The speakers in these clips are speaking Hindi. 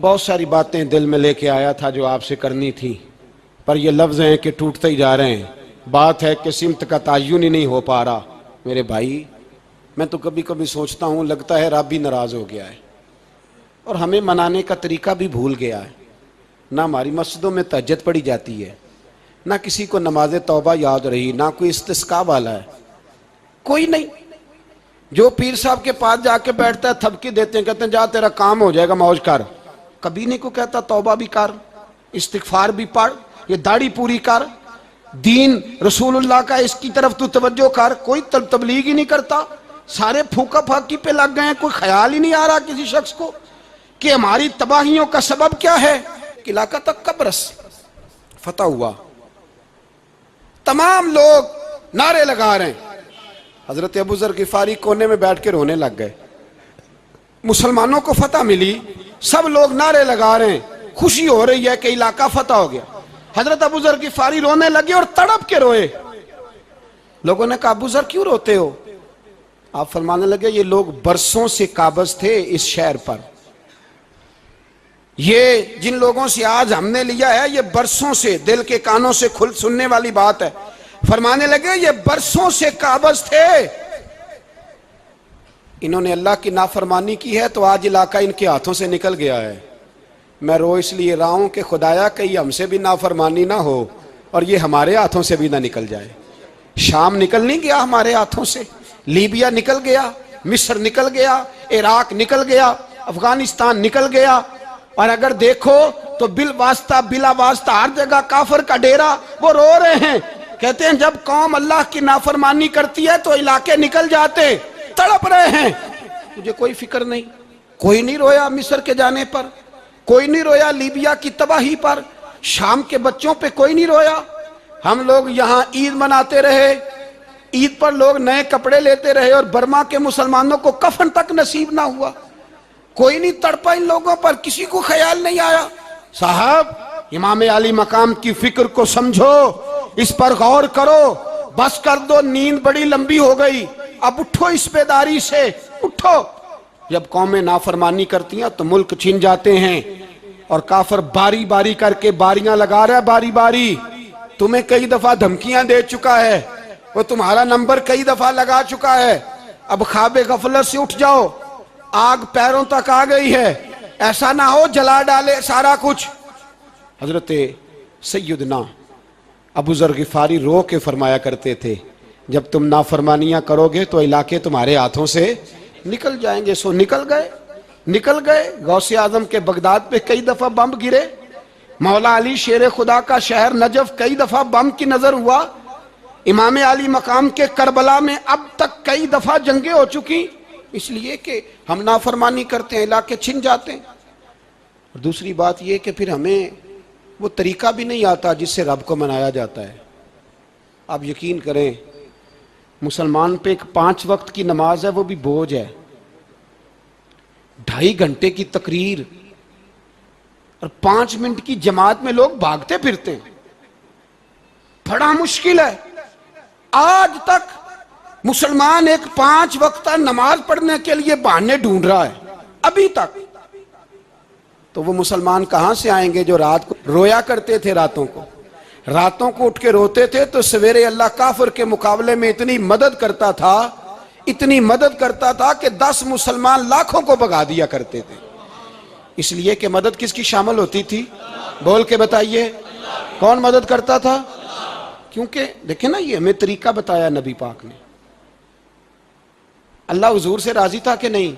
बहुत सारी बातें दिल में लेके आया था जो आपसे करनी थी, पर ये लफ्ज़ हैं कि टूटते ही जा रहे हैं। बात है कि सिमत का तायुन ही नहीं हो पा रहा। मेरे भाई, मैं तो कभी कभी सोचता हूँ, लगता है रब भी नाराज़ हो गया है और हमें मनाने का तरीका भी भूल गया है। ना हमारी मस्जिदों में तहज्जुद पढ़ी जाती है, ना किसी को नमाज तौबा याद रही, ना कोई इस्तिस्का वाला है, कोई नहीं। जो पीर साहब के पास जाके बैठता है थपकी देते हैं, कहते हैं जा तेरा काम हो जाएगा, मौज कर। कभी नहीं को कहता तौबा भी कर, इस्तिगफार भी पढ़, ये दाढ़ी पूरी कर, दीन रसूलुल्लाह का इसकी तरफ तू तवज्जो कर। कोई तबलीग ही नहीं करता, सारे फूका फाकी पे लग गए हैं। कोई ख्याल ही नहीं आ रहा किसी शख्स को कि हमारी तबाहियों का सबब क्या है। इलाका तक कब्रस फतह हुआ, तमाम लोग नारे लगा रहे हैं। हजरत अबू ज़र गिफारी कोने में बैठ के रोने लग गए। मुसलमानों को फतह मिली, सब लोग नारे लगा रहे हैं, खुशी हो रही है कि इलाका फतह हो गया। हजरत अबू ज़र गिफारी रोने लगे और तड़प के रोए। लोगों ने कहा अबू ज़र क्यों रोते हो? आप फरमाने लगे ये लोग बरसों से काबज थे इस शहर पर, ये जिन लोगों से आज हमने लिया है ये बरसों से, दिल के कानों से खुल सुनने वाली बात है। फरमाने लगे ये बरसों से काबज थे, इन्होंने अल्लाह की नाफरमानी की है तो आज इलाका इनके हाथों से निकल गया है। मैं रो इसलिए रहा हूं कि खुदाया कहीं हमसे भी नाफरमानी ना हो और ये हमारे हाथों से भी ना निकल जाए। शाम निकल नहीं गया हमारे हाथों से, लीबिया निकल गया, मिस्र निकल गया, इराक निकल गया, अफगानिस्तान निकल गया। और अगर देखो तो बिला वास्ता हर जगह काफर का डेरा। वो रो रहे हैं, कहते हैं जब कौम अल्लाह की नाफरमानी करती है तो इलाके निकल जाते, तड़प रहे हैं। मुझे कोई फिक्र नहीं, कोई नहीं रोया मिस्र के जाने पर, कोई नहीं रोया लीबिया की तबाही पर, शाम के बच्चों पे कोई नहीं रोया। हम लोग यहाँ ईद मनाते रहे, ईद पर लोग नए कपड़े लेते रहे और बर्मा के मुसलमानों को कफन तक नसीब ना हुआ। कोई नहीं तड़पा इन लोगों पर, किसी को ख्याल नहीं आया। साहब, इमाम आली मकाम की फिक्र को समझो, इस पर गौर करो, बस कर दो, नींद बड़ी लंबी हो गई, अब उठो इस बेदारी से, उठो। जब कौमें नाफरमानी करती हैं तो मुल्क छिन जाते हैं और काफर बारी बारी करके बारियां लगा रहा है, बारी बारी। तुम्हें कई दफा धमकियां दे चुका है, वो तुम्हारा नंबर कई दफा लगा चुका है। अब ख्वाबे गफलत से उठ जाओ, आग पैरों तक आ गई है, ऐसा ना हो जला डाले सारा कुछ। हजरत सैयदना अबू ज़र गिफारी रो के फरमाया करते थे जब तुम नाफरमानियां करोगे तो इलाके तुम्हारे हाथों से निकल जाएंगे। सो निकल गए। गौसे आजम के बगदाद पे कई दफा बम गिरे, मौला अली शेर खुदा का शहर नजफ कई दफा बम की नजर हुआ, इमाम आली मकाम के करबला में अब तक कई दफा जंगें हो चुकी, इसलिए कि हम नाफरमानी करते हैं, इलाके छिन जाते हैं। और दूसरी बात यह कि फिर हमें वो तरीका भी नहीं आता जिससे रब को मनाया जाता है। आप यकीन करें, मुसलमान पे एक 5 वक्त की नमाज है, वो भी बोझ है। 2.5 घंटे की तकरीर और 5 मिनट की जमात में लोग भागते फिरते हैं, बड़ा मुश्किल है। आज तक मुसलमान एक 5 वक्त नमाज पढ़ने के लिए बहाने ढूंढ रहा है, अभी तक। तो वो मुसलमान कहां से आएंगे जो रात को रोया करते थे, रातों को उठ के रोते थे तो सवेरे अल्लाह काफिर के मुकाबले में इतनी मदद करता था कि 10 मुसलमान लाखों को भगा दिया करते थे। इसलिए कि मदद किसकी शामिल होती थी? बोल के बताइए, कौन मदद करता था? क्योंकि देखे ना, ये हमें तरीका बताया नबी पाक ने। अल्लाह हुजूर से राजी था कि नहीं?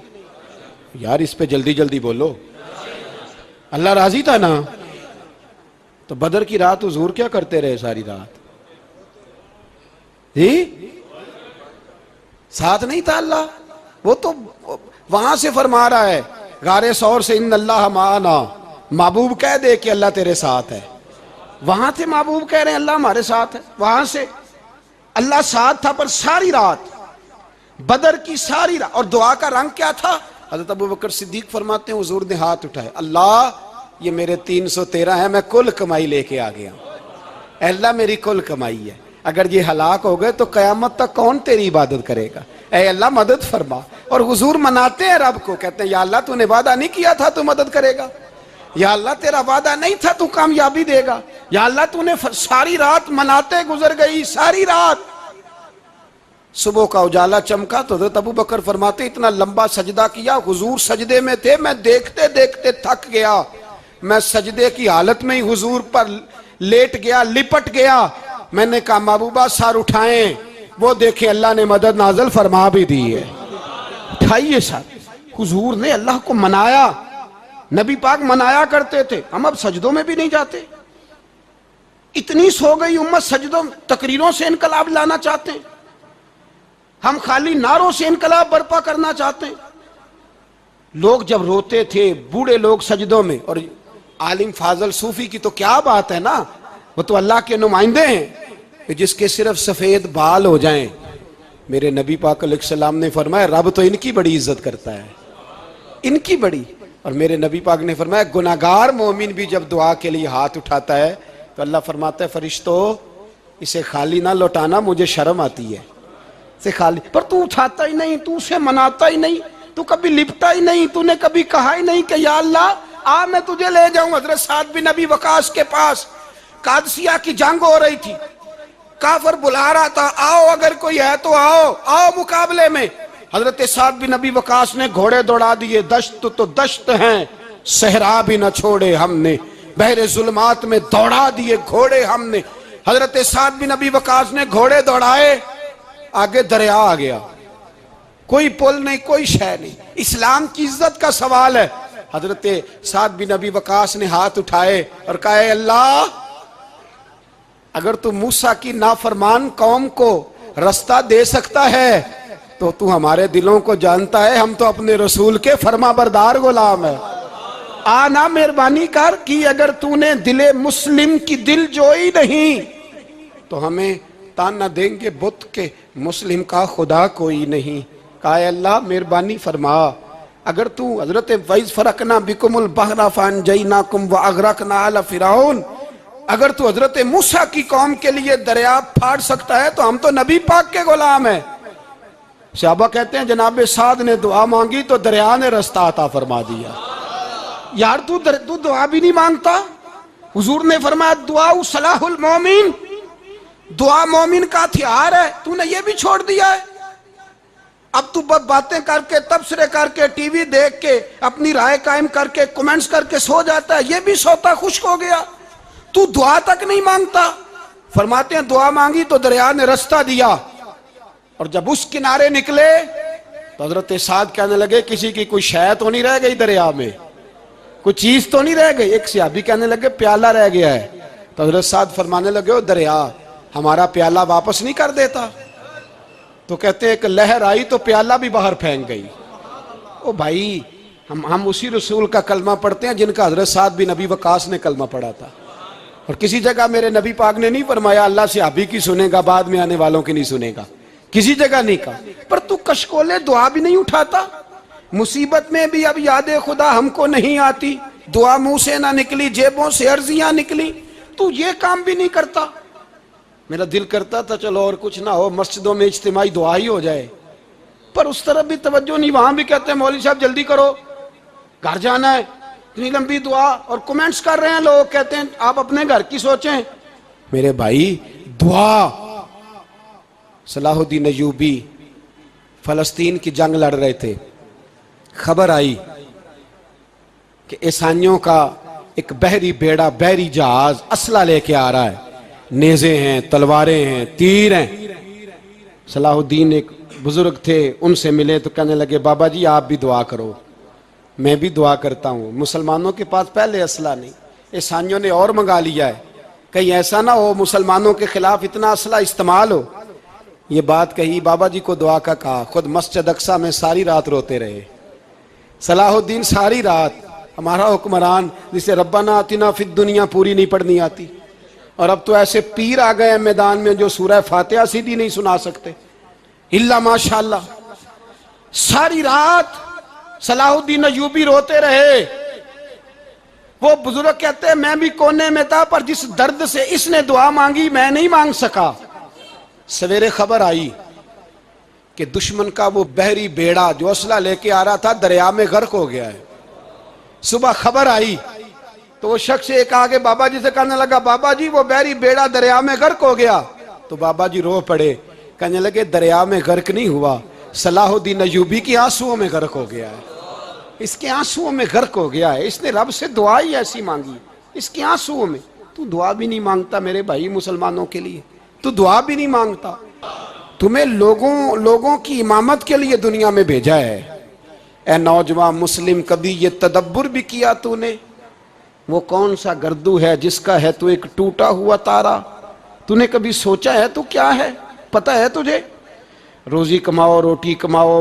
यार इस पे जल्दी जल्दी बोलो। अल्लाह राजी था ना? तो बदर की रात हुजूर क्या करते रहे सारी रात? ही साथ नहीं था अल्लाह? वो तो वहां से फरमा रहा है गारे सौर से, इन अल्लाह माना। महबूब कह दे कि अल्लाह तेरे साथ है। वहां थे महबूब कह रहे हैं अल्लाह हमारे साथ है, वहां से अल्लाह साथ था। पर सारी रात, बदर की सारी रात, और दुआ का रंग क्या था? हज़रत अबू बकर सिद्दीक फरमाते हैं हुजूर ने हाथ उठाए, अल्लाह ये मेरे 313 है, मैं कुल कमाई लेके आ गया। अल्लाह मेरी कुल कमाई है, अगर ये हलाक हो गए तो कयामत तक कौन तेरी इबादत करेगा? ऐ अल्लाह मदद फरमा। और हुजूर मनाते हैं रब को, कहते हैं या अल्लाह तूने वादा नहीं किया था तू मदद करेगा? या अल्लाह तेरा वादा नहीं था तू कामयाबी देगा, या अल्लाह तूने सारी रात मनाते गुजर गई, सारी रात। सुबह का उजाला चमका तो हज़रत अबू बकर फरमाते इतना लंबा सजदा किया, हुजूर सजदे में थे, मैं देखते देखते थक गया, मैं सजदे की हालत में ही हुजूर पर लेट गया, लिपट गया। मैंने कहा महबूबा सर उठाएं, वो देखे अल्लाह ने मदद नाजल फरमा भी दी है। उठाइए सर। हुजूर ने अल्लाह को मनाया, नबी पाक मनाया करते थे, हम अब सजदों में भी नहीं जाते। इतनी सो गई उम्मत, सजदों तकरीरों से इनकलाब लाना चाहते हैं, हम खाली नारों से इनकलाब बर्पा करना चाहते हैं। लोग जब रोते थे, बूढ़े लोग सजदों में, और आलिम फाजल सूफी की तो क्या बात है ना, वो तो अल्लाह के नुमाइंदे हैं कि जिसके सिर्फ सफेद बाल हो जाएं। मेरे नबी पाक अलैहिस्सलाम ने फरमाया रब तो इनकी बड़ी इज्जत करता है, इनकी बड़ी। और मेरे नबी पाक ने फरमाया गुनाहगार मोमिन भी जब दुआ के लिए हाथ उठाता है तो अल्लाह फरमाता है फरिश्तों इसे खाली ना लौटाना, मुझे शर्म आती है से खाली। पर तू उठाता ही नहीं, तू उसे मनाता ही नहीं, तू कभी लिपटा ही नहीं, तूने कभी कहा ही नहीं कि या अल्लाह आ मैं तुझे ले जाऊं हजरत साद बिन नबी वकास के पास। कादसिया की जंग हो रही थी, काफर बुला रहा था, आओ अगर कोई है तो आओ, आओ मुकाबले में। हजरत साद बिन नबी वकास ने घोड़े दौड़ा दिए, दश्त तो दश्त हैं, सहरा भी न छोड़े हमने, बहरे जुल्मात में दौड़ा दिए घोड़े हमने। हजरत साद बिन नबी वकास ने घोड़े दौड़ाए, आगे दरिया आ गया, कोई पुल नहीं, कोई शय नहीं। इस्लाम की इज्जत का सवाल है। हजरत साद बिन नबी वकास ने हाथ उठाए और कहा अल्लाह अगर तू मूसा की नाफरमान कौम को रास्ता दे सकता है तो तू हमारे दिलों को जानता है, हम तो अपने रसूल के फरमाबरदार गुलाम है। आना मेहरबानी कर कि अगर तूने दिले मुस्लिम की दिल जोई नहीं तो हमें ताना देंगे बुत के मुस्लिम का खुदा कोई नहीं। कहा अल्लाह मेहरबानी फरमा, अगर तू हजरत वैज फरकना बिकुमुल बहरा फअनजयनाकुम व अगरकना आला फिरौन, अगर तू हजरत मूसा की कौम के लिए दरिया फाड़ सकता है तो हम तो नबी पाक के गुलाम है। सहाबा कहते हैं जनाब साद ने दुआ मांगी तो दरिया ने रास्ता अता फरमा दिया। यार तू दुआ भी नहीं मांगता। हुजूर ने फरमाया दुआ सलाहुल मोमिन, दुआ मोमिन का हथियार है, तूने ये भी छोड़ दिया है। अब तू बातें करके, तबसरे करके, टीवी देख के, अपनी राय कायम करके, कमेंट्स करके सो जाता है, ये भी सोता खुश्क हो गया। तू दुआ तक नहीं मांगता। फरमाते हैं दुआ मांगी तो दरिया ने रास्ता दिया, और जब उस किनारे निकले तो हजरत साद कहने लगे किसी की कोई शय तो नहीं रह गई दरिया में, कोई चीज तो नहीं रह गई। एक सहाबी कहने लगे प्याला रह गया है। तो हजरत साद फरमाने लगे ओ दरिया हमारा प्याला वापस नहीं कर देता। तो कहते एक लहर आई तो प्याला भी बाहर फेंक गई। ओ भाई हम उसी रसूल का कलमा पढ़ते हैं जिनका हजरत साद बिन नबी वकास ने कलमा पढ़ा था। और किसी जगह मेरे नबी पाक ने नहीं फरमाया अल्लाह से अभी की सुनेगा बाद में आने वालों की नहीं सुनेगा, किसी जगह नहीं कहा। पर तू कशकोले दुआ भी नहीं उठाता। मुसीबत में भी अब याद खुदा हमको नहीं आती, दुआ मुंह से ना निकली, जेबों से अर्जियां निकली, तू ये काम भी नहीं करता। मेरा दिल करता था चलो और कुछ ना हो, मस्जिदों में इज्तिमाई दुआ ही हो जाए, पर उस तरफ भी तवज्जो नहीं। वहां भी कहते हैं मौलवी साहब जल्दी करो घर जाना है, इतनी लंबी दुआ, और कमेंट्स कर रहे हैं लोग, कहते हैं आप अपने घर की सोचें। मेरे भाई दुआ, सलाहुद्दीन अय्यूबी फलस्तीन की जंग लड़ रहे थे, खबर आई कि ईसाइयों का एक बहरी बेड़ा, बहरी जहाज असला लेके आ रहा है, नेज़े हैं, तलवारें हैं, तीर हैं। सलाहुद्दीन एक बुजुर्ग थे, उनसे मिले तो कहने लगे बाबा जी आप भी दुआ करो। मैं भी दुआ करता हूँ। मुसलमानों के पास पहले असला नहीं, ईसाइयों ने और मंगा लिया है, कहीं ऐसा ना हो मुसलमानों के खिलाफ इतना असला इस्तेमाल हो। ये बात कही, बाबा जी को दुआ का कहा, खुद मस्जिद अक्सा में सारी रात रोते रहे। सलाहुद्दीन सारी रात, हमारा हुक्मरान जिसे रब्बाना आतिना फिद दुनिया पूरी नहीं पढ़नी आती, और अब तो ऐसे पीर आ गए मैदान में जो सूरह फातिहा सीधी नहीं सुना सकते, इल्ला माशाअल्लाह। सारी रात सलाहुद्दीन अय्यूबी रोते रहे। वो बुजुर्ग कहते हैं मैं भी कोने में था, पर जिस दर्द से इसने दुआ मांगी मैं नहीं मांग सका। सवेरे खबर आई कि दुश्मन का वो बहरी बेड़ा जो असला लेके आ रहा था दरिया में गर्क हो गया है। सुबह खबर आई तो वो शख्स एक आगे बाबा जी से कहने लगा, बाबा जी वो बहरी बेड़ा दरिया में गर्क हो गया। तो बाबा जी रो पड़े, कहने लगे दरिया में गर्क नहीं हुआ, सलाहुद्दीन अयूबी के आंसुओं में गर्क हो गया है, इसके आंसुओं में गर्क हो गया है, इसने रब से दुआ ही ऐसी मांगी, इसके आंसुओं में। तू दुआ भी नहीं मांगता मेरे भाई मुसलमानों के लिए, तू दुआ भी नहीं मांगता। तुम्हें लोगों की इमामत के लिए दुनिया में भेजा है। ए नौजवान मुस्लिम, कभी ये तदब्बुर भी किया तूने? वो कौन सा गर्दू है जिसका है तू एक टूटा हुआ तारा? तूने कभी सोचा है तू क्या है? पता है तुझे? रोजी कमाओ, रोटी कमाओ।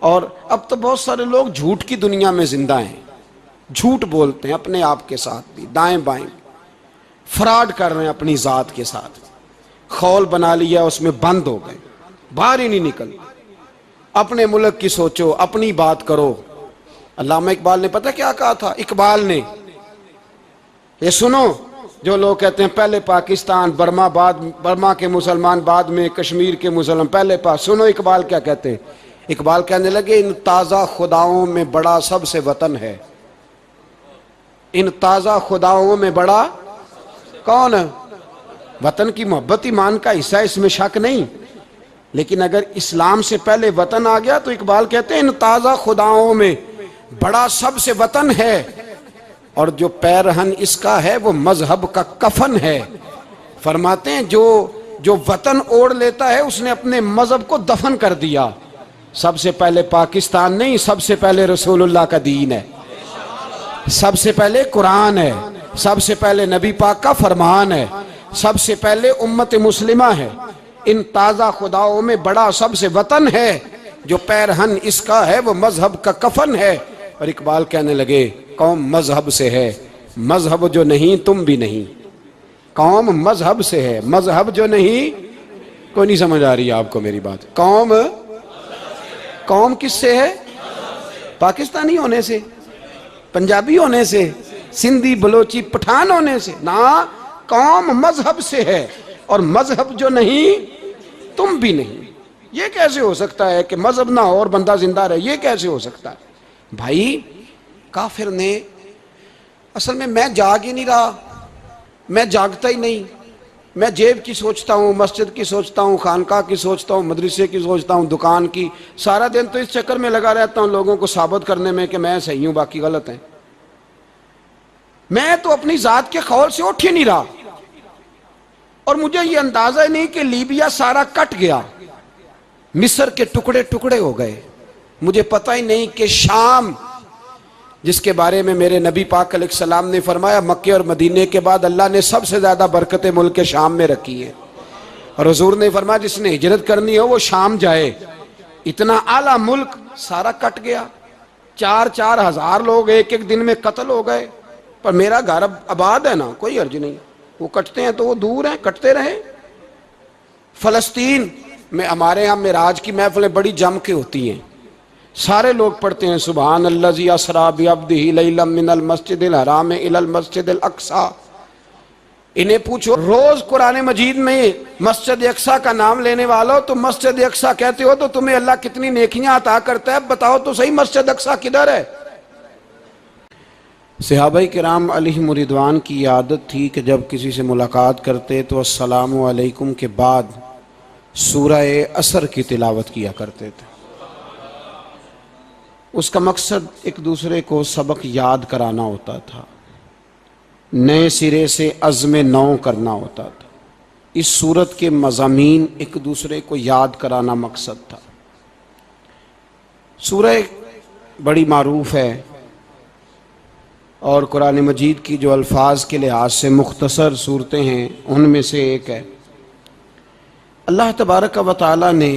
और अब तो बहुत सारे लोग झूठ की दुनिया में जिंदा हैं, झूठ बोलते हैं अपने आप के साथ भी, दाएं बाएं फ्रॉड कर रहे हैं अपनी जात के साथ, खौल बना लिया उसमें बंद हो गए, बाहर ही नहीं निकल। अपने मुल्क की सोचो, अपनी बात करो। अल्लामा इकबाल ने पता क्या कहा था? इकबाल ने, ये सुनो, जो लोग कहते हैं पहले पाकिस्तान, बर्मा के मुसलमान बाद में, कश्मीर के मुसलमान पहले सुनो इकबाल क्या कहते हैं। इकबाल कहने लगे, इन ताज़ा खुदाओं में बड़ा सबसे वतन है। इन ताज़ा खुदाओं में बड़ा कौन है? वतन की मोहब्बत ईमान का हिस्सा, इसमें शक नहीं। लेकिन अगर इस्लाम से पहले वतन आ गया तो इकबाल कहते हैं इन ताज़ा खुदाओं में बड़ा सबसे वतन है, और जो पैरहन इसका है वो मजहब का कफन है। फरमाते हैं जो वतन ओढ़ लेता है उसने अपने मजहब को दफन कर दिया। सबसे पहले पाकिस्तान नहीं, सबसे पहले रसूलुल्लाह का दीन है, सबसे पहले कुरान है, सबसे पहले नबी पाक का फरमान है, सबसे पहले उम्मत मुस्लिमा है। इन ताज़ा खुदाओं में बड़ा सबसे वतन है, जो पैरहन इसका है वो मजहब का कफन है। और इकबाल कहने लगे, कौम मजहब से है, मजहब जो नहीं तुम भी नहीं। कौम मजहब से है, मजहब जो नहीं। कोई नहीं समझ आ रही है आपको मेरी बात? कौम किससे है? पाकिस्तानी होने से, पंजाबी होने से, सिंधी बलोची पठान होने से ना। कौम मजहब से है, और मजहब जो नहीं तुम भी नहीं। ये कैसे हो सकता है कि मजहब ना हो और बंदा जिंदा रहे? ये कैसे हो सकता है भाई? काफिर ने, असल में मैं जाग ही नहीं रहा, मैं जागता ही नहीं। मैं जेब की सोचता हूँ, मस्जिद की सोचता हूँ, खानका की सोचता हूँ, मदरसे की सोचता हूँ, दुकान की। सारा दिन तो इस चक्कर में लगा रहता हूँ लोगों को साबित करने में कि मैं सही हूँ बाकी गलत हैं। मैं तो अपनी जात के खौल से उठ ही नहीं रहा। और मुझे ये अंदाजा ही नहीं कि लीबिया सारा कट गया, मिस्र के टुकड़े टुकड़े हो गए। मुझे पता ही नहीं कि शाम, जिसके बारे में मेरे नबी पाक अलैहिस्सलाम ने फरमाया मक्के और मदीने के बाद अल्लाह ने सबसे ज्यादा बरकतें मुल्क शाम में रखी है। और हुजूर ने फरमाया जिसने हिजरत करनी हो वो शाम जाए। इतना आला मुल्क सारा कट गया, 4-4 हजार लोग एक एक दिन में कत्ल हो गए। पर मेरा घर अब आबाद है ना, कोई अर्ज नहीं। वो कटते हैं तो वो दूर हैं, कटते रहे। फलस्तीन में हमारे यहाँ मेराज की महफिलें बड़ी जम के होती हैं, सारे लोग पढ़ते हैं सुभान अल्लाज़ी असरा बिअब्दिही लैलन मिनल मस्जिदिल हराम इलल मस्जिदिल अक्सा। इन्हें पूछो रोज कुरान मजीद में मस्जिद अक्सा का नाम लेने वालों, तो मस्जिद अक्सा कहते हो तो तुम्हें अल्लाह कितनी नेकियां अता करता है, बताओ तो सही मस्जिद अक्सा किधर है? सहाबाए किराम अलैहिम रिदवान की आदत थी कि जब किसी से मुलाकात करते तो अस्सलामु अलैकुम के बाद सूरह असर की तिलावत किया करते थे। उसका मकसद एक दूसरे को सबक याद कराना होता था, नए सिरे से अज़्म नौ करना होता था। इस सूरत के मज़ामीन एक दूसरे को याद कराना मकसद था। सूरह बड़ी मारूफ है और कुरान मजीद की जो अल्फाज के लिहाज से मुख्तसर सूरतें हैं उनमें से एक है। अल्लाह तबारक व तआला ने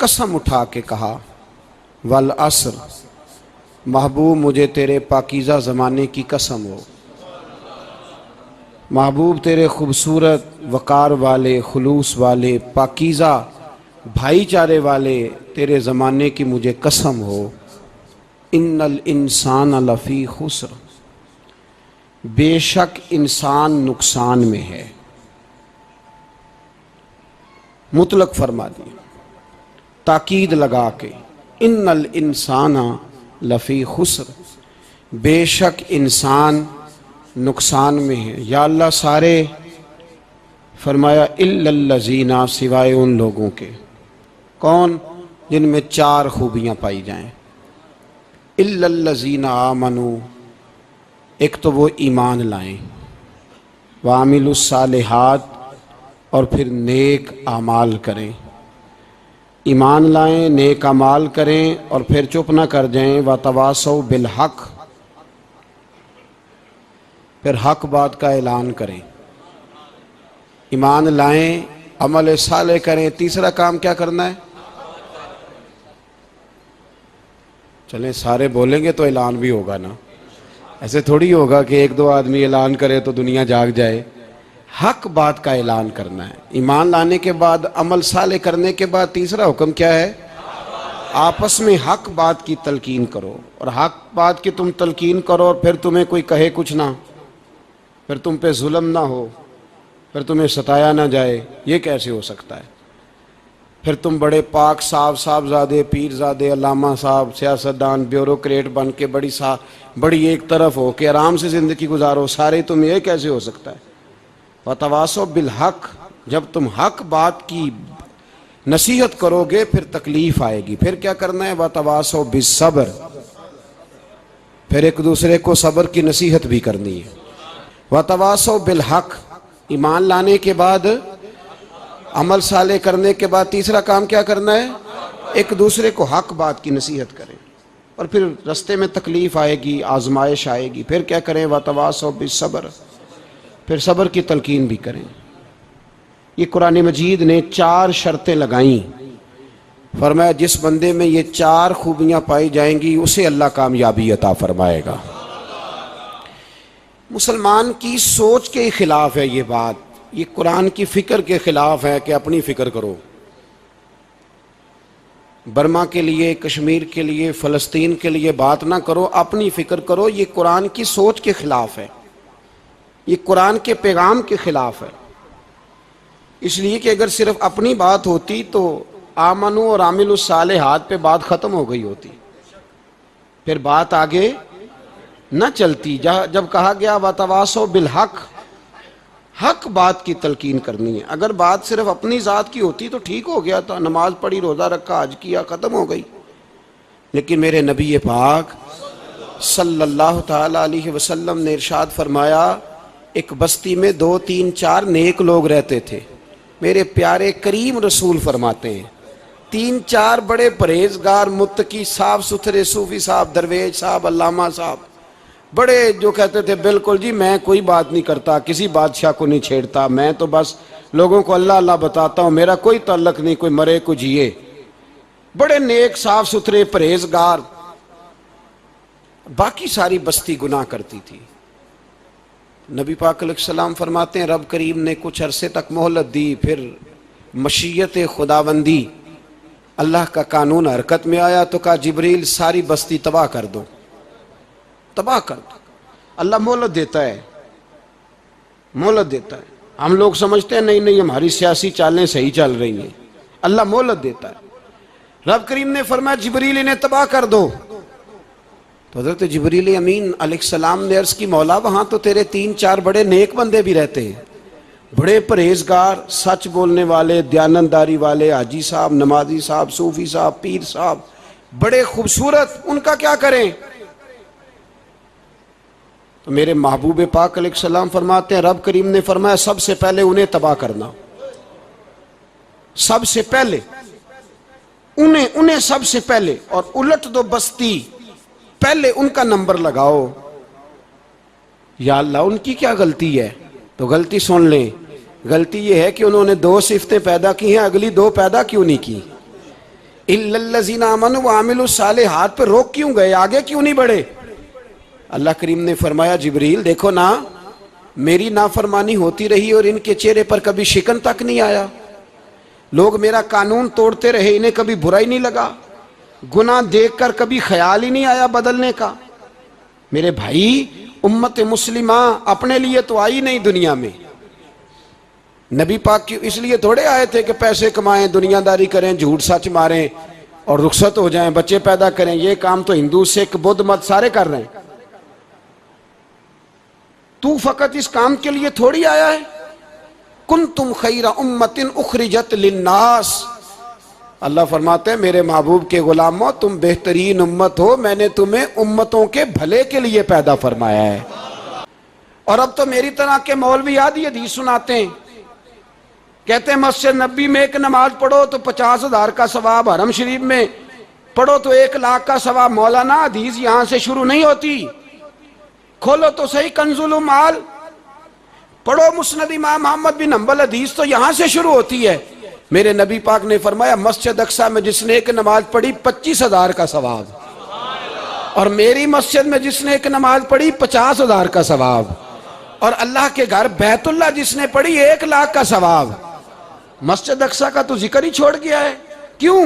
कसम उठा के कहा वल असर, महबूब मुझे तेरे पाकीज़ा ज़माने की कसम हो, महबूब तेरे खूबसूरत वक़ार वाले, खुलूस वाले, पाकीज़ा भाईचारे वाले तेरे ज़माने की मुझे कसम हो। इन्नल इंसान लफ़ी खुस्र, बेशक इंसान नुकसान में है। मुतलक फरमा दिया, ताकीद लगा के, इन्नल इंसान लफ़ी खुस्र, बेशक इंसान नुकसान में हैं। या अल्लाह सारे, फरमाया इल्लल्लज़ीना, सिवाय उन लोगों के, कौन, जिनमें 4 खूबियाँ पाई जाएं। इल्लल्लज़ीना आमनू, एक तो वो ईमान लाएं, वामिलुस्सालिहात, और फिर नेक आमाल करें। ईमान लाएं, नेक अमाल करें और फिर चुप ना कर जाएं। वतवासौ बिल हक, फिर हक बात का ऐलान करें। ईमान लाएं, अमल साले करें, तीसरा काम क्या करना है? चलें सारे बोलेंगे तो ऐलान भी होगा ना, ऐसे थोड़ी होगा कि 1-2 आदमी ऐलान करे तो दुनिया जाग जाए। हक बात का ऐलान करना है। ईमान लाने के बाद, अमल साले करने के बाद तीसरा हुक्म क्या है? आपस में हक बात की तलकीन करो। और हक बात की तुम तलकीन करो और फिर तुम्हें कोई कहे कुछ ना, फिर तुम पे जुल्म ना हो, फिर तुम्हें सताया ना जाए, ये कैसे हो सकता है? फिर तुम बड़े पाक साहब, साहबजादे, पीरजादे, अल्लामा साहब, सियासतदान, ब्यूरोक्रेट बन के बड़ी एक तरफ हो के आराम से ज़िंदगी गुजारो सारे, तुम ये कैसे हो सकता है? वतवासो बिल हक, जब तुम हक बात की नसीहत करोगे फिर तकलीफ आएगी। फिर क्या करना है? वतवासो बिस्सब्र, फिर एक दूसरे को सब्र की नसीहत भी करनी है। वतवासो बिल हक, ईमान लाने के बाद, अमल साले करने के बाद तीसरा काम क्या करना है? एक दूसरे को हक बात की नसीहत करें। और फिर रास्ते में तकलीफ आएगी, आजमाइश आएगी, फिर क्या करें? वतवासो बिस्सब्र, फिर सब्र की तलकीन भी करें। ये कुरान मजीद ने 4 शर्तें लगाई। फरमाया जिस बंदे में ये 4 खूबियां पाई जाएंगी उसे अल्लाह कामयाबी अता फरमाएगा। मुसलमान की सोच के खिलाफ है ये बात, ये कुरान की फिक्र के खिलाफ है कि अपनी फिक्र करो। बर्मा के लिए, कश्मीर के लिए, फ़लस्तीन के लिए बात ना करो, अपनी फिक्र करो। ये कुरान की सोच के खिलाफ है, ये कुरान के पैगाम के खिलाफ है। इसलिए कि अगर सिर्फ अपनी बात होती तो आमनू और आमिलुस सालिहात पे बात खत्म हो गई होती, फिर बात आगे न चलती। जब कहा गया वतवासो बिल हक, हक बात की तलकीन करनी है। अगर बात सिर्फ अपनी ज़ात की होती तो ठीक हो गया था, नमाज पढ़ी, रोज़ा रखा, हज किया, ख़त्म हो गई। लेकिन मेरे नबी पाक सल्लल्लाहु ताला अलैहि वसल्लम ने इरशाद फरमाया, एक बस्ती में 2, 3, 4 नेक लोग रहते थे। मेरे प्यारे करीम रसूल फरमाते हैं 3-4 बड़े परहेजगार, मुत्तकी, साफ सुथरे सूफी साहब, दरवेश साहब, अल्लामा साहब, बड़े जो कहते थे बिल्कुल जी मैं कोई बात नहीं करता, किसी बादशाह को नहीं छेड़ता, मैं तो बस लोगों को अल्लाह अल्लाह बताता हूँ, मेरा कोई ताल्लुक नहीं, कोई मरे कोई जिए। बड़े नेक, साफ सुथरे, परहेजगार। बाकी सारी बस्ती गुनाह करती थी। नबी पाक अलैहिस्सलाम फरमाते हैं रब करीम ने कुछ अरसे तक मोहलत दी, फिर मशीयत खुदाबंदी, अल्लाह का कानून हरकत में आया तो कहा जिब्रील सारी बस्ती तबाह कर दो, तबाह कर दो। अल्लाह मोहलत देता है, मोहलत देता है। हम लोग समझते हैं नहीं नहीं हमारी सियासी चालें सही चल रही हैं, अल्लाह मोहलत देता है। रब करीम ने फरमाया जिब्रील इन्हें तबाह कर दो। तो हज़रत जिब्रील अमीन अलैहिस्सलाम ने अर्ज़ की मौला वहाँ तो तेरे 3-4 बड़े नेक बंदे भी रहते हैं, बड़े परहेजगार, सच बोलने वाले, दयानतदारी वाले, हाजी साहब, नमाजी साहब, सूफी साहब, पीर साहब, बड़े खूबसूरत, उनका क्या करें? तो मेरे महबूब पाक अलैहिस्सलाम फरमाते हैं रब करीम ने फरमाया सबसे पहले उन्हें तबाह करना, सबसे पहले उन्हें सबसे पहले, और उलट दो बस्ती, पहले उनका नंबर लगाओ। या अल्लाह उनकी क्या गलती है? तो गलती सुन लें, गलती यह है कि उन्होंने 2 सिफतें पैदा की हैं, अगली 2 पैदा क्यों नहीं की? इल्लल्लज़ीना आमनू व आमिलुस सालिहात पे रोक क्यों गए, आगे क्यों नहीं बढ़े? अल्लाह करीम ने फरमाया जिब्रील देखो ना, मेरी नाफरमानी होती रही और इनके चेहरे पर कभी शिकन तक नहीं आया, लोग मेरा कानून तोड़ते रहे, इन्हें कभी बुरा ही नहीं लगा, गुनाह देखकर कभी ख्याल ही नहीं आया बदलने का। मेरे भाई उम्मत मुस्लिमा अपने लिए तो आई नहीं दुनिया में, नबी पाक की इसलिए थोड़े आए थे कि पैसे कमाएं, दुनियादारी करें, झूठ सच मारें और रुखसत हो जाएं, बच्चे पैदा करें। ये काम तो हिंदू, सिख, बुद्ध मत सारे कर रहे हैं। तू फकत इस काम के लिए थोड़ी आया है। कुंतुम खैरा उम्मतिन उखरिजत लिन्नास, अल्लाह फरमाते हैं मेरे महबूब के गुलामों तुम बेहतरीन उम्मत हो, मैंने तुम्हें उम्मतों के भले के लिए पैदा फरमाया है। और अब तो मेरी तरह के मौलवी आदि हदीस सुनाते हैं, कहते हैं मस्जिद नबी में एक नमाज पढ़ो तो 50,000 का सवाब, हरम शरीफ में पढ़ो तो 1 लाख का सवाब। मौलाना हदीस यहां से शुरू नहीं होती, खोलो तो सही कंजुल माल, पढ़ो मुस्नद इमाम मोहम्मद बिन हंबल, हदीस तो यहां से शुरू होती है। मेरे नबी पाक ने फरमाया मस्जिद अक्सा में जिसने एक नमाज पढ़ी 25,000 का सवाब, और मेरी मस्जिद में जिसने एक नमाज पढ़ी 50,000 का सवाब, और अल्लाह के घर बैतुल्लाह जिसने पढ़ी 1 लाख का सवाब। मस्जिद अक्सा का तो जिक्र ही छोड़ गया है। क्यों?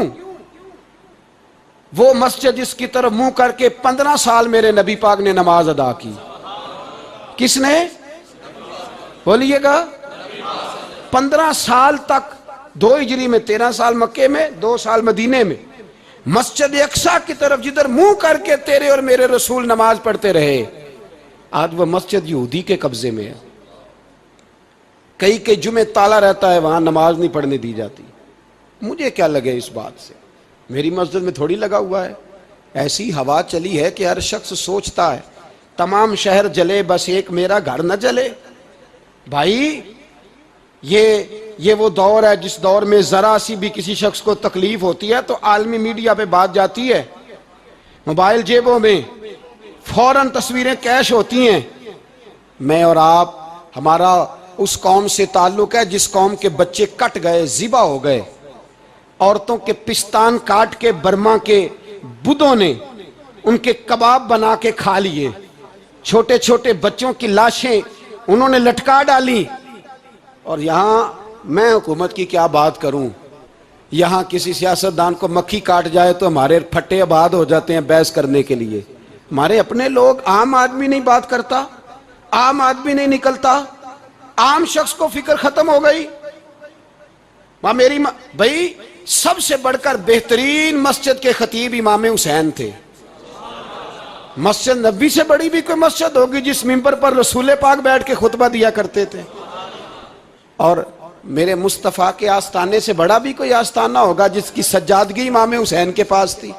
वो मस्जिद जिसकी तरफ मुंह करके 15 साल मेरे नबी पाक ने नमाज अदा की। किसने? बोलिएगा। 15 साल तक, 2 हिजरी में 13 साल मक्के में, 2 साल मदीने में, मस्जिद अक्सा की तरफ जिधर मुंह करके तेरे और मेरे रसूल नमाज पढ़ते रहे। आज वह मस्जिद यहूदी के कब्जे में है। कई कई जुमे ताला रहता है, वहां नमाज नहीं पढ़ने दी जाती। मुझे क्या लगे इस बात से, मेरी मस्जिद में थोड़ी लगा हुआ है। ऐसी हवा चली है कि हर शख्स सोचता है तमाम शहर जले बस एक मेरा घर न जले। भाई ये वो दौर है जिस दौर में जरा सी भी किसी शख्स को तकलीफ होती है तो आलमी मीडिया पे बात जाती है, मोबाइल जेबों में फौरन तस्वीरें कैश होती हैं। मैं और आप, हमारा उस कौम से ताल्लुक है जिस कौम के बच्चे कट गए, जिबा हो गए, औरतों के पिस्तान काट के बर्मा के बुद्धों ने उनके कबाब बना के खा लिए, छोटे छोटे बच्चों की लाशें उन्होंने लटका डाली। और यहाँ मैं हुकूमत की क्या बात करूं, यहाँ किसी सियासतदान को मक्खी काट जाए तो हमारे फट्टे आबाद हो जाते हैं बहस करने के लिए। हमारे अपने लोग, आम आदमी नहीं बात करता, आम आदमी नहीं निकलता, आम शख्स को फिक्र खत्म हो गई। वहां मेरी भाई सबसे बढ़कर बेहतरीन मस्जिद के खतीब इमाम हुसैन थे। मस्जिद नबी से बड़ी भी कोई मस्जिद होगी जिस मिंबर पर रसूल पाक बैठ के खुतबा दिया करते थे, और मेरे मुस्तफ़ा के आस्ताने से बड़ा भी कोई आस्ताना होगा जिसकी सज्जादगी इमाम हुसैन के पास थी।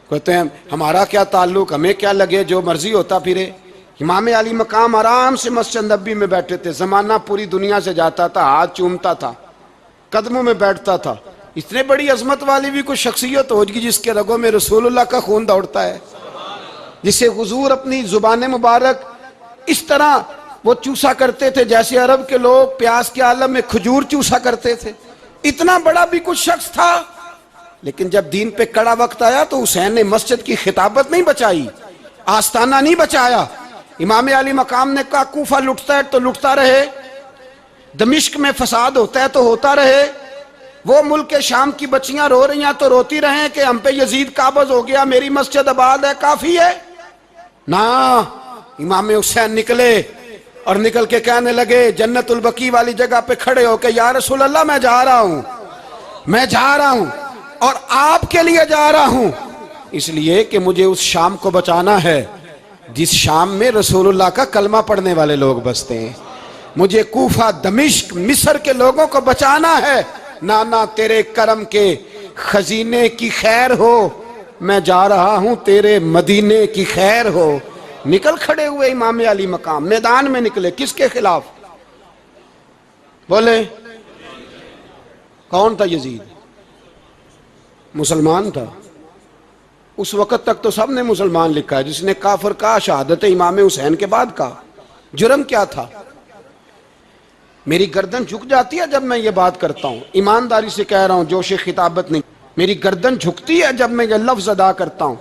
कहते हैं हमारा क्या ताल्लुक, हमें क्या लगे, जो मर्जी होता फिरे। इमाम अली मकाम आराम से मस्जिद नबी में बैठे थे, जमाना पूरी दुनिया से जाता था, हाथ चूमता था, कदमों में बैठता था। इतने बड़ी अजमत वाली भी कोई शख्सियत होगी जिसके रगों में रसूलुल्लाह का खून दौड़ता है, जिसे हुजूर अपनी जुबान मुबारक इस तरह वो चूसा करते थे जैसे अरब के लोग प्यास के आलम में खजूर चूसा करते थे। इतना बड़ा भी कुछ शख्स था, लेकिन जब दीन पे कड़ा वक्त आया तो हुसैन ने मस्जिद की खिताबत नहीं बचाई, आस्ताना नहीं बचाया। इमाम अली मकाम ने कहा कूफा लुटता है तो लुटता रहे, दमिश्क में फसाद होता है तो होता रहे, वो मुल्क के शाम की बच्चियां रो रही हैं तो रोती रहें कि हम पे यजीद काबज हो गया, मेरी मस्जिद आबाद है, काफी है ना। इमाम हुसैन निकले और निकल के कहने लगे जन्नतुल बकी वाली जगह पे खड़े होकर, या रसूल अल्लाह मैं जा रहा हूं, मैं जा रहा हूं, और आपके लिए जा रहा हूं, इसलिए कि मुझे उस शाम को बचाना है जिस शाम में रसूलुल्लाह का कलमा पढ़ने वाले लोग बसते हैं। मुझे कूफा, दमिश्क, मिस्र के लोगों को बचाना है। नाना तेरे करम के खजीने की खैर हो, मैं जा रहा हूं तेरे मदीने की खैर हो। निकल खड़े हुए इमाम अली मकाम, मैदान में निकले। किसके खिलाफ? बोले कौन था? यजीद मुसलमान था। उस वक्त तक तो सबने मुसलमान लिखा है, जिसने काफिर का शहादत इमाम हुसैन के बाद का। जुर्म क्या था? मेरी गर्दन झुक जाती है जब मैं ये बात करता हूं, ईमानदारी से कह रहा हूं, जोश खिताबत नहीं, मेरी गर्दन झुकती है जब मैं ये लफ्ज अदा करता हूं।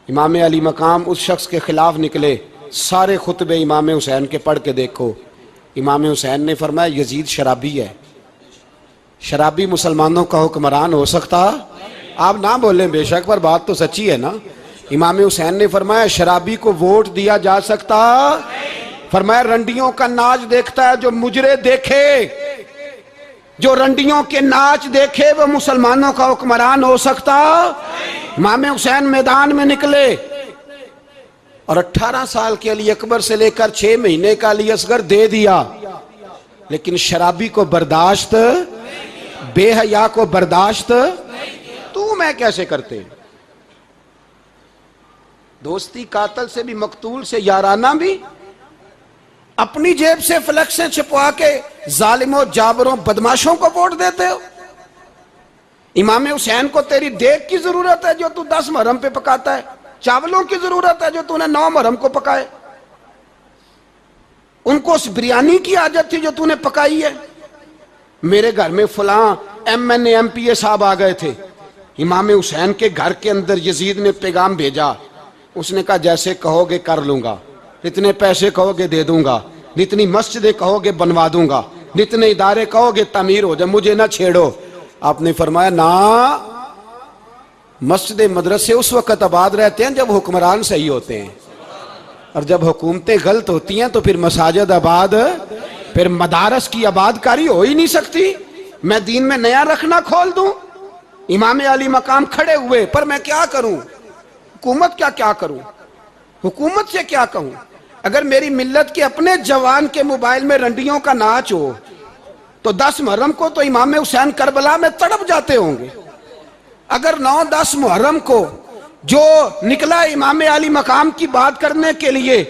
इमाम अली मकाम उस शख्स के खिलाफ निकले। सारे खुतबे इमाम हुसैन के पढ़ के देखो। इमाम हुसैन ने फरमाया यजीद शराबी है। शराबी मुसलमानों का हुक्मरान हो सकता? आप ना बोलें बेशक, पर बात तो सच्ची है ना। इमाम हुसैन ने फरमाया शराबी को वोट दिया जा सकता? फरमाया रंडियों का नाच देखता है जो मुजरे देखे, जो रंडियों के नाच देखे वो मुसलमानों का हुक्मरान हो सकता? इमाम हुसैन मैदान में निकले। और 18 साल के अली अकबर से लेकर 6 महीने का अली असगर दे दिया, लेकिन शराबी को बर्दाश्त, बेहया को बर्दाश्त तू मैं कैसे करते। दोस्ती कातल से भी, मकतूल से याराना भी, अपनी जेब से फ्लेक्सें छिपवा के जालिमों, जाबरों, बदमाशों को वोट देते हो। इमाम हुसैन को तेरी देख की जरूरत है जो तू 10 मुहर्रम पे पकाता है, चावलों की जरूरत है जो तूने 9 मुहर्रम को पकाए। उनको उस बिरयानी की आदत थी जो तूने पकाई है। मेरे घर में फलां MNA MPA साहब आ गए थे, इमाम हुसैन के घर के अंदर यजीद ने पैगाम भेजा, उसने कहा जैसे कहोगे कर लूंगा, जितने पैसे कहोगे दे दूंगा, जितनी मस्जिदें कहोगे बनवा दूंगा, जितने इदारे कहोगे तमीर हो जाए, मुझे ना छेड़ो। आपने फरमाया ना, मस्जिद मदरसे उस वक्त आबाद रहते हैं जब हुक्मरान सही होते हैं, और जब हुकूमतें गलत होती हैं तो फिर मसाजिद आबाद, फिर मदारस की आबादकारी हो ही नहीं सकती। मैं दीन में नया रखना खोल दूं, इमाम अली मकाम खड़े हुए, पर मैं क्या करूं, हुकूमत क्या करूं, हुकूमत से क्या कहूं। अगर मेरी मिल्लत के अपने जवान के मोबाइल में रंडियों का नाच हो तो 10 मुहर्रम को तो इमाम हुसैन करबला में तड़प जाते होंगे। अगर 9-10 मुहर्रम को जो निकला इमाम अली मकाम की बात करने के लिए,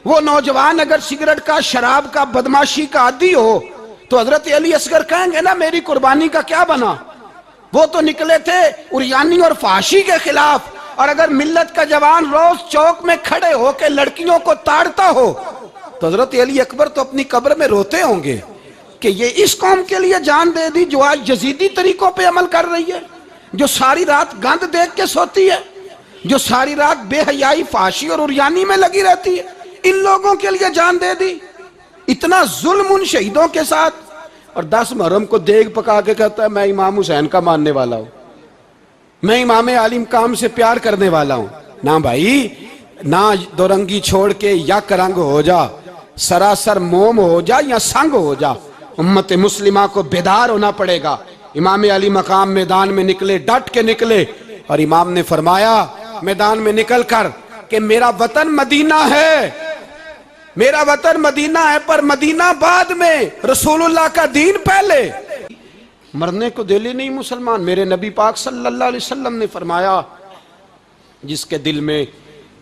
वो नौजवान अगर सिगरेट का, शराब का, बदमाशी का आदी हो तो हजरत अली असगर कहेंगे ना मेरी कुर्बानी का क्या बना। वो तो निकले थे उरियानी और फाशी के खिलाफ, और अगर मिल्लत का जवान रोज चौक में खड़े होकर लड़कियों को ताड़ता हो तो हजरत अली अकबर तो अपनी कब्र में रोते होंगे कि ये इस कौम के लिए जान दे दी जो आज यजीदी तरीकों पे अमल कर रही है, जो सारी रात गंद देख के सोती है, जो सारी रात बेहयाई, फाशी और उरियानी में लगी रहती है। इन लोगों के लिए जान दे दी, इतना जुल्म उन शहीदों के साथ। और 10 मुहर्रम को देग पका के कहता है मैं इमाम हुसैन का मानने वाला हूं, मैं इमाम अली मकाम से प्यार करने वाला हूं। ना भाई ना, दोरंगी छोड़ के यक रंग हो जा, सरासर मोम हो जा या संग हो जा, उम्मत मुस्लिमा को बेदार होना पड़ेगा। इमाम अली मकाम मैदान में निकले, डट के निकले, और इमाम ने फरमाया मैदान में निकल कर कि मेरा वतन मदीना है, मेरा वतन मदीना है, पर मदीना बाद में, रसूलुल्लाह का दीन पहले। मरने को दिल ही नहीं मुसलमान। मेरे नबी पाक सल्लल्लाहु अलैहि वसल्लम ने फरमाया जिसके दिल में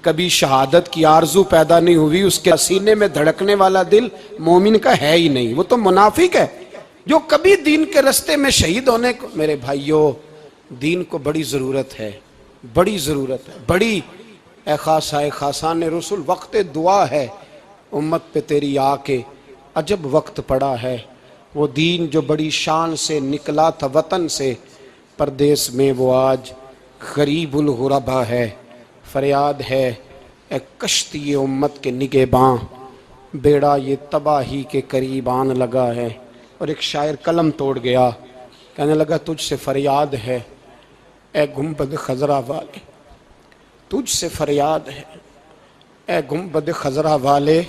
कभी शहादत की आरजू पैदा नहीं हुई, उसके सीने में धड़कने वाला दिल मोमिन का है ही नहीं, वो तो मुनाफिक है। जो कभी दीन के रास्ते में शहीद होने को, मेरे भाइयों दीन को बड़ी ज़रूरत है, बड़ी ज़रूरत है, बड़ी। ए खासान रसूल वक्त दुआ है, उम्मत पे तेरी आके अजब वक्त पड़ा है। वो दीन जो बड़ी शान से निकला था वतन से, परदेश में वो आज गरीबुल गुरबा है। फरियाद है ए कश्ती उम्मत के निगेबां, बेड़ा ये तबाही के करीब आन लगा है। और एक शायर कलम तोड़ गया, कहने लगा तुझसे फरियाद है ए गुंबद खजरा वाले, तुझसे फरियाद है ए गुंबद खजरा वाले,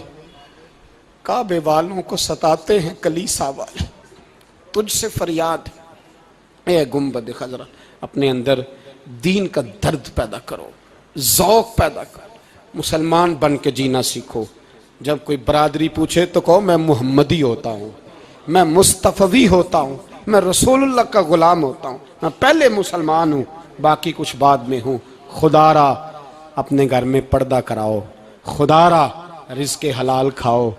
काबे वालों को सताते हैं कलीसा वाले। तुझसे फरियाद ए गुंबद खजरा। अपने अंदर दीन का दर्द पैदा करो, ज़ौक़ पैदा करो, मुसलमान बन के जीना सीखो। जब कोई बरादरी पूछे तो कहो मैं मुहम्मदी होता हूँ, मैं मुस्तफ़वी होता हूँ, मैं रसूलुल्लाह का गुलाम होता हूँ, मैं पहले मुसलमान हूँ, बाकी कुछ बाद में हूँ। खुदारा अपने घर में पर्दा कराओ, खुदारा रिज़्क़ हलाल खाओ।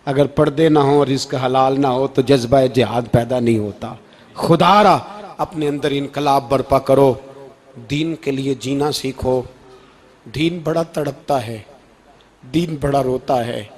अगर पर्दे ना हो, रिज़्क़ हलाल ना हो तो जज्बा जिहाद पैदा नहीं होता। खुदारा अपने अंदर इनकलाब बर्पा करो, दीन के लिए जीना सीखो। दीन बड़ा तड़पता है, दीन बड़ा रोता है।